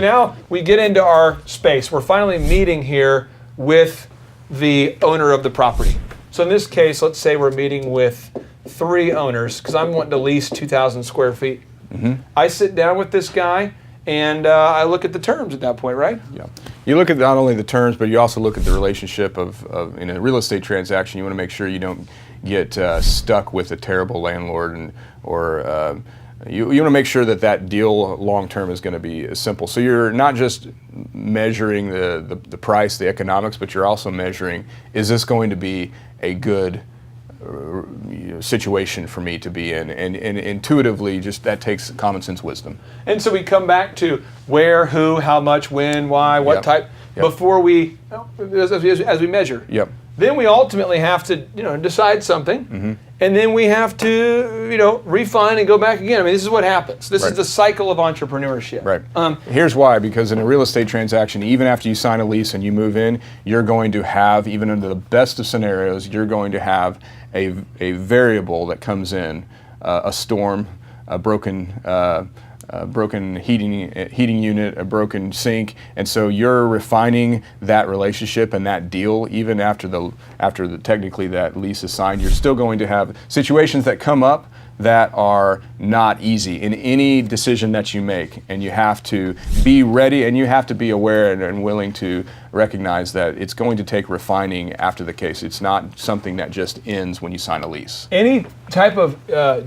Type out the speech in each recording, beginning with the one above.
now we get into our space. We're finally meeting here with the owner of the property. So in this case, let's say we're meeting with 3 owners, because I'm wanting to lease 2,000 square feet. I sit down with this guy, and I look at the terms at that point, right? Yeah. You look at not only the terms, but you also look at the relationship of in a real estate transaction. You want to make sure you don't get stuck with a terrible landlord, or you want to make sure that that deal long term is going to be simple. So you're not just measuring the price, the economics, but you're also measuring, is this going to be a good situation for me to be in, and intuitively, just that takes common sense wisdom. And so we come back to where, who, how much, when, why, what type, before we, as we measure. Yep. Then we ultimately have to, decide something, and then we have to, refine and go back again. I mean, this is what happens. This is the cycle of entrepreneurship. Right. Here's why: because in a real estate transaction, even after you sign a lease and you move in, you're going to have, even under the best of scenarios, you're going to have a variable that comes in, a storm, a broken heating unit, a broken sink, and so you're refining that relationship and that deal even after technically that lease is signed. You're still going to have situations that come up that are not easy in any decision that you make, and you have to be ready, and you have to be aware and willing to recognize that it's going to take refining after the case. It's not something that just ends when you sign a lease. Any type of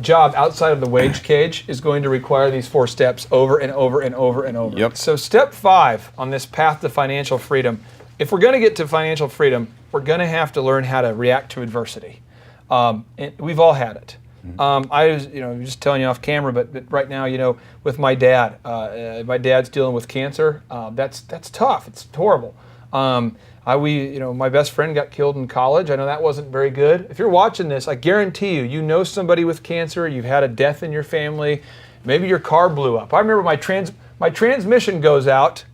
job outside of the wage cage is going to require these 4 steps over and over and over and over. Yep. So step 5 on this path to financial freedom, if we're going to get to financial freedom, we're going to have to learn how to react to adversity. And we've all had it. I was, just telling you off camera, but right now, with my dad, my dad's dealing with cancer. That's tough. It's horrible. My best friend got killed in college. I know that wasn't very good. If you're watching this, I guarantee you know somebody with cancer. You've had a death in your family. Maybe your car blew up. I remember my transmission goes out.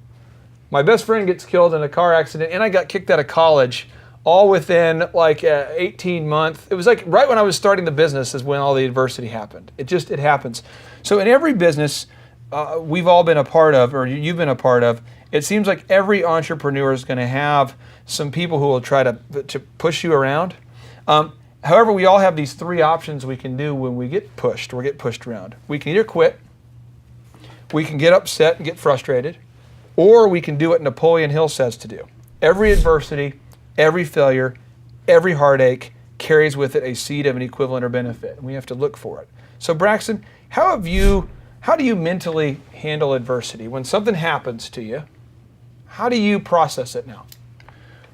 My best friend gets killed in a car accident, and I got kicked out of college. All within 18 months. It was like right when I was starting the business is when all the adversity happened. It happens. So in every business we've all been a part of, or you've been a part of, it seems like every entrepreneur is going to have some people who will try to push you around. However, we all have these 3 options we can do when we get pushed or get pushed around. We can either quit, we can get upset and get frustrated, or we can do what Napoleon Hill says to do. Every adversity, every failure, every heartache carries with it a seed of an equivalent or benefit, and we have to look for it. So Braxton, how do you mentally handle adversity? When something happens to you, how do you process it now?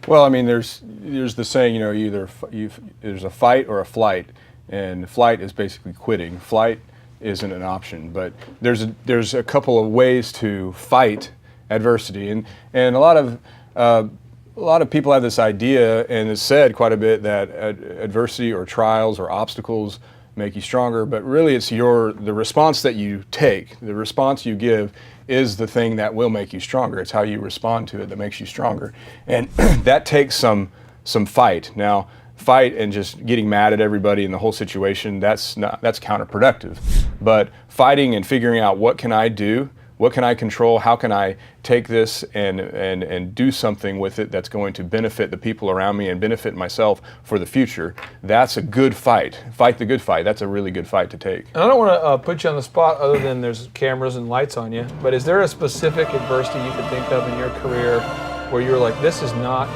Well, I mean, there's the saying, there's a fight or a flight, and flight is basically quitting. Flight isn't an option, but there's a couple of ways to fight adversity, and a lot of people have this idea, and it's said quite a bit, that adversity or trials or obstacles make you stronger, but really it's the response that you take, the response you give is the thing that will make you stronger. It's how you respond to it that makes you stronger. And that takes some fight. Now, fight and just getting mad at everybody in the whole situation, that's counterproductive. But fighting and figuring out, what can I do? What can I control? How can I take this and do something with it that's going to benefit the people around me and benefit myself for the future? That's a good fight. Fight the good fight. That's a really good fight to take. And I don't want to put you on the spot other than there's cameras and lights on you, but is there a specific adversity you could think of in your career where you're like, this is not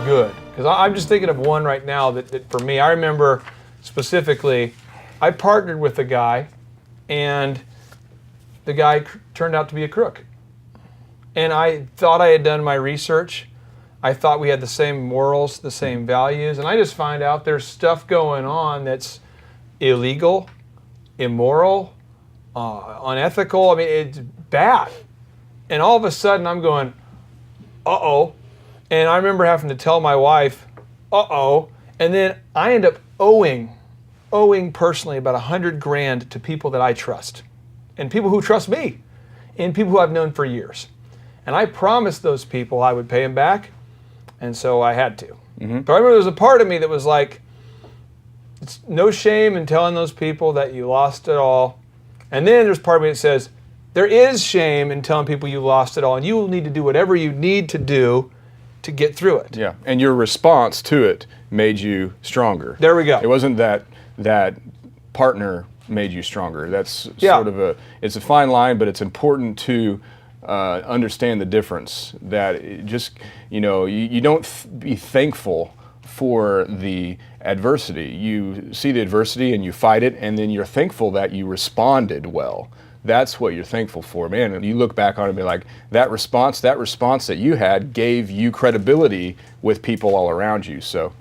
good? Because I'm just thinking of one right now that for me, I remember specifically, I partnered with a guy, and the guy turned out to be a crook. And I thought I had done my research. I thought we had the same morals, the same values, and I just find out there's stuff going on that's illegal, immoral, unethical. I mean, it's bad. And all of a sudden I'm going, uh-oh. And I remember having to tell my wife, uh-oh. And then I end up owing personally about $100,000 to people that I trust. And people who trust me, and people who I've known for years. And I promised those people I would pay them back, and so I had to. Mm-hmm. But I remember there was a part of me that was like, it's no shame in telling those people that you lost it all. And then there's part of me that says, There is shame in telling people you lost it all, and you will need to do whatever you need to do to get through it. Yeah, and your response to it made you stronger. There we go. It wasn't that partner made you stronger. That's Yeah. sort of it's a fine line, but it's important to understand the difference. That it just, you don't be thankful for the adversity. You see the adversity and you fight it, and then you're thankful that you responded well. That's what you're thankful for, man. And you look back on it and be like, that response that you had gave you credibility with people all around you. So